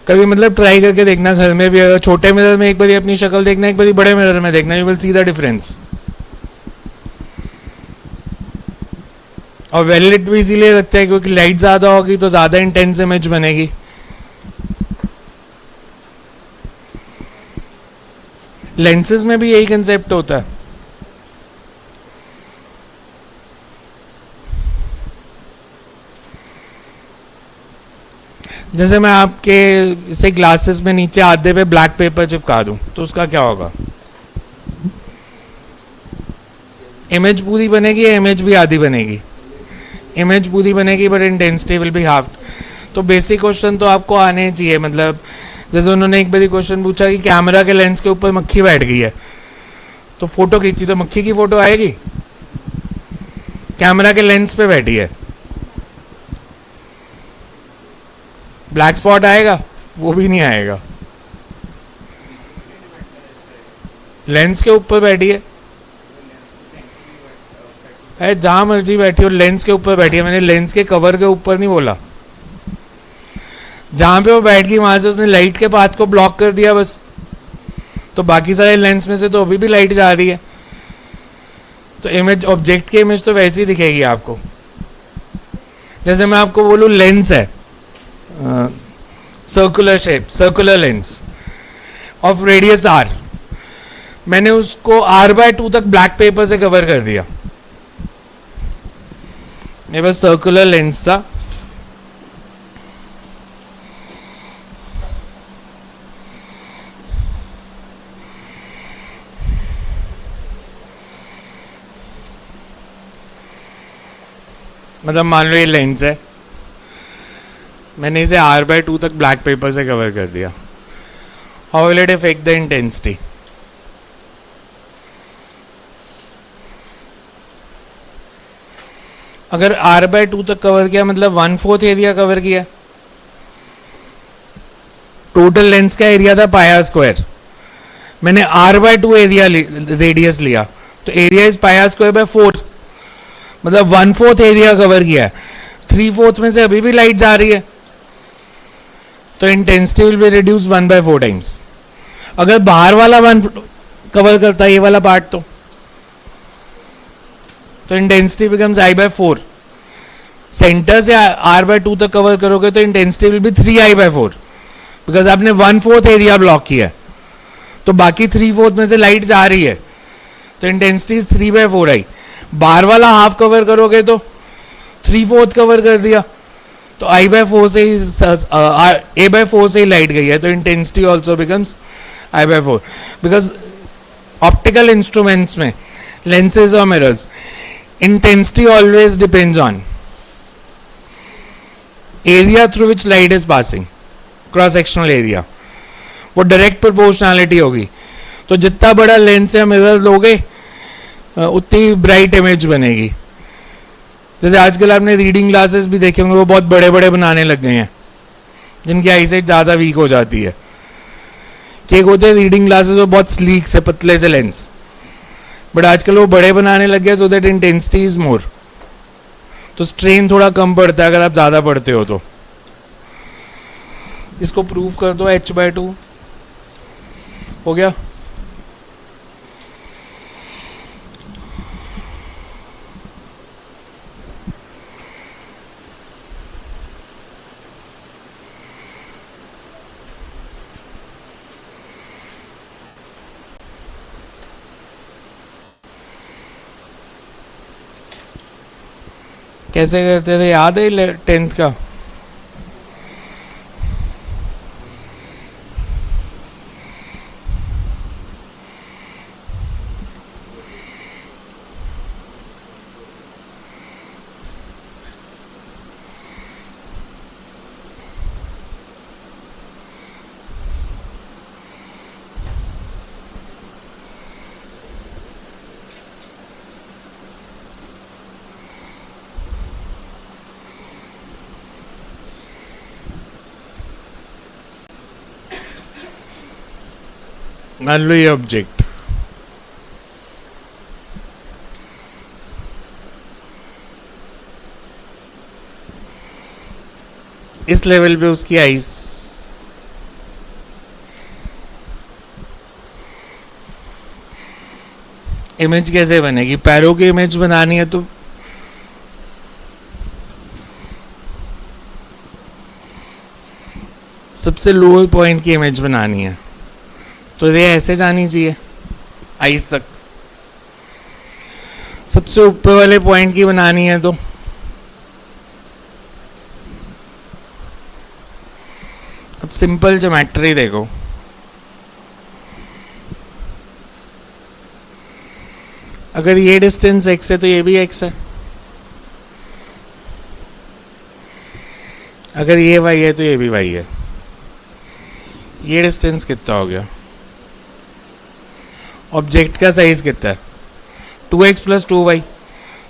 कभी मतलब ट्राई करके देखना घर में भी, अगर छोटे मिरर में एक बार अपनी शक्ल देखना, एक बार बड़े मिरर में देखना, you will see the difference. और वेल लिट भी इसीलिए लगता है क्योंकि लाइट ज्यादा होगी तो ज्यादा इंटेंस इमेज बनेगी. लेंसेज में भी यही कंसेप्ट होता है. जैसे मैं आपके इसे ग्लासेस में नीचे आधे पे ब्लैक पेपर चिपका दूं तो उसका क्या होगा? इमेज पूरी बनेगी या इमेज भी आधी बनेगी? इमेज पूरी बनेगी but intensity will be half. तो बेसिक क्वेश्चन तो आपको आने चाहिए. मतलब जैसे उन्होंने एक बार क्वेश्चन पूछा कि कैमरा के लेंस के ऊपर मक्खी बैठ गई है, तो फोटो खींची तो मक्खी की फोटो आएगी? कैमरा के लेंस पे बैठी है, ब्लैक स्पॉट आएगा? वो भी नहीं आएगा. लेंस के ऊपर बैठी है, अरे जहां मर्जी बैठी हो, लेंस के ऊपर बैठी है. मैंने लेंस के कवर के ऊपर नहीं बोला. जहां पे वो बैठ गई वहां से उसने लाइट के पाथ को ब्लॉक कर दिया बस, तो बाकी सारे लेंस में से तो अभी भी लाइट जा रही है. तो इमेज, ऑब्जेक्ट की इमेज तो वैसी ही दिखेगी आपको. जैसे मैं आपको बोलूं लेंस है, circular shape, circular lens of radius R, मैंने उसको r/2 तक ब्लैक पेपर से कवर कर दिया. मेरे पास सर्कुलर लेंस था, मतलब मान लो ये लेंस है, मैंने इसे r/2 तक ब्लैक पेपर से कवर कर दिया. How will it affect the intensity? अगर r/2 तक कवर किया मतलब 1/4 एरिया कवर किया. टोटल लेंस का एरिया था पाया स्क्वायर, मैंने r/2 एरिया रेडियस लिया, तो एरिया इज पाया स्क्वायर बाय 4, मतलब 1/4 एरिया कवर किया. 3/4 में से अभी भी लाइट जा रही है, तो intensity will be reduce 1/4 times. अगर बाहर वाला 1 कवर करता है ये वाला पार्ट, तो इंटेंसिटी बिकम्स I/4. सेंटर से r/2 तक कवर करोगे तो intensity will be 3I/4, because आपने 1/4 एरिया ब्लॉक किया है, तो बाकी 3/4 में से लाइट जा रही है, तो इंटेंसिटी इज 3/4I. बाहर वाला हाफ कवर करोगे तो 3/4 कवर कर दिया, तो I/4 से ही A/4 से ही लाइट गई है, तो intensity also becomes I/4. Because optical instruments में, lenses or mirrors, intensity always depends on area through which light is passing, cross sectional area. वो डायरेक्ट प्रोपोर्शनैलिटी होगी. तो जितना बड़ा लेंस या मिरर लोगे उतनी ब्राइट इमेज बनेगी। जैसे आजकल आपने रीडिंग ग्लासेस भी देखे होंगे, वो बहुत बड़े बड़े बनाने लग गए हैं जिनकी आईसाइट ज़्यादा वीक हो जाती है। कि एक होते हैं रीडिंग ग्लासेस वो बहुत स्लीक से पतले से लेंस, बट आजकल वो बड़े बनाने लग गए so that intensity is more, तो स्ट्रेन थोड़ा कम पड़ता है अगर आप ज़्यादा पढ़ते हो तो। इसको प्रूव कर दो, h/2 हो गया। कैसे करते थे याद है 10th का? मान लो ये ऑब्जेक्ट, इस लेवल पे उसकी आइस, इमेज कैसे बनेगी? पैरों की इमेज बनानी है तो सबसे लोअर पॉइंट की इमेज बनानी है, तो ये ऐसे जानी चाहिए आइस तक। सबसे ऊपर वाले पॉइंट की बनानी है तो अब सिंपल ज्योमेट्री देखो, अगर ये डिस्टेंस x है तो ये भी x है, अगर ये y है तो ये भी y है। ये डिस्टेंस कितना हो गया? ऑब्जेक्ट का साइज कितना है? 2x + 2y,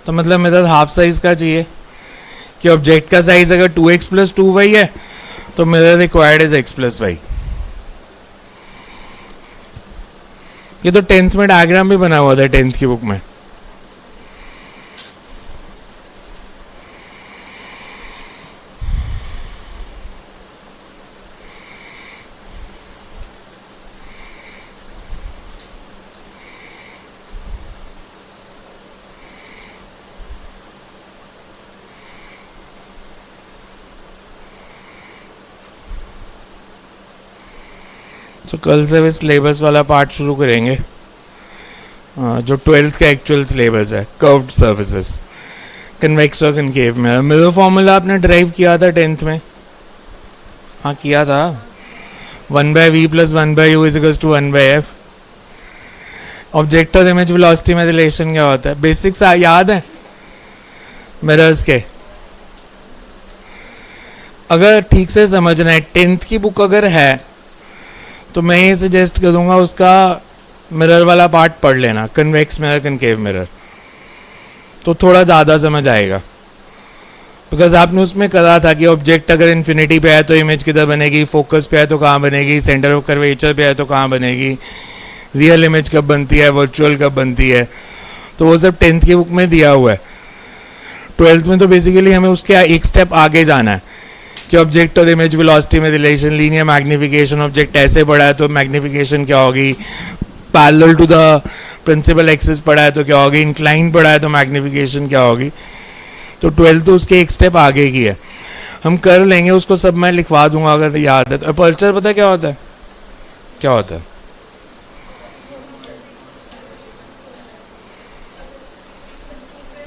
तो मतलब मेरा हाफ साइज का चाहिए कि ऑब्जेक्ट का साइज अगर 2x + 2y है तो मेरा रिक्वायर्ड इज x + y। ये तो 10th में डायग्राम भी बना हुआ था 10th की बुक में। तो कल से भी सिलेबस वाला पार्ट शुरू करेंगे, जो 12th का एक्चुअल सिलेबस है, कर्व्ड सर्फेसेस, कन्वेक्स और कनकेव में। मिरर फॉर्मूला आपने ड्राइव किया था 10th में? हाँ किया था, 1/v + 1/u = 1/f। ऑब्जेक्ट और इमेज वेलोसिटी में रिलेशन क्या होता है? बेसिक्स याद है मिरर्स के? अगर ठीक से समझना है, 10th की बुक अगर है तो मैं ये सजेस्ट करूँगा उसका मिरर वाला पार्ट पढ़ लेना, कन्वेक्स मिरर, कनकेव मिरर, तो थोड़ा ज़्यादा समझ आएगा। बिकॉज आपने उसमें कहा था कि ऑब्जेक्ट अगर इन्फिनिटी पे है तो इमेज किधर बनेगी, फोकस पे है तो कहाँ बनेगी, सेंटर ऑफ कर्वेचर पे है तो कहाँ बनेगी, रियल इमेज कब बनती है, वर्चुअल कब बनती है, तो वो सब 10th की बुक में दिया हुआ है। 12th में तो बेसिकली हमें उसके एक स्टेप आगे जाना है कि ऑब्जेक्ट और इमेज वेलोसिटी में रिलेशन, लीनियर मैग्निफिकेशन, ऑब्जेक्ट ऐसे पढ़ा है तो मैग्निफिकेशन क्या होगी, parallel to the principal axis पढ़ा है तो क्या होगी, इंक्लाइन पढ़ा है तो मैग्निफिकेशन क्या होगी। तो 12th तो उसके एक स्टेप आगे की है, हम कर लेंगे उसको, सब मैं लिखवा दूंगा अगर याद है। तो अपर्चर पता क्या होता है? क्या होता है?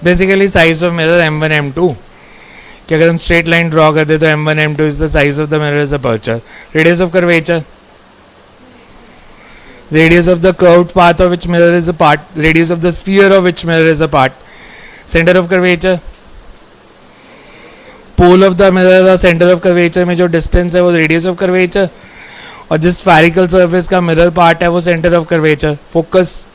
Basically size of mirror m1 m2, कि अगर हम स्ट्रेट लाइन ड्रॉ कर दे तो m1 m2 is the size of the mirror is aperture. Radius of curvature, radius of the curved path of which mirror is a part, radius of the sphere of which mirror is a part. Centre of curvature, pole of the mirror, centre of curvature में जो distance है वो radius of curvature, और जिस spherical surface का mirror part है वो centre of curvature. Focus,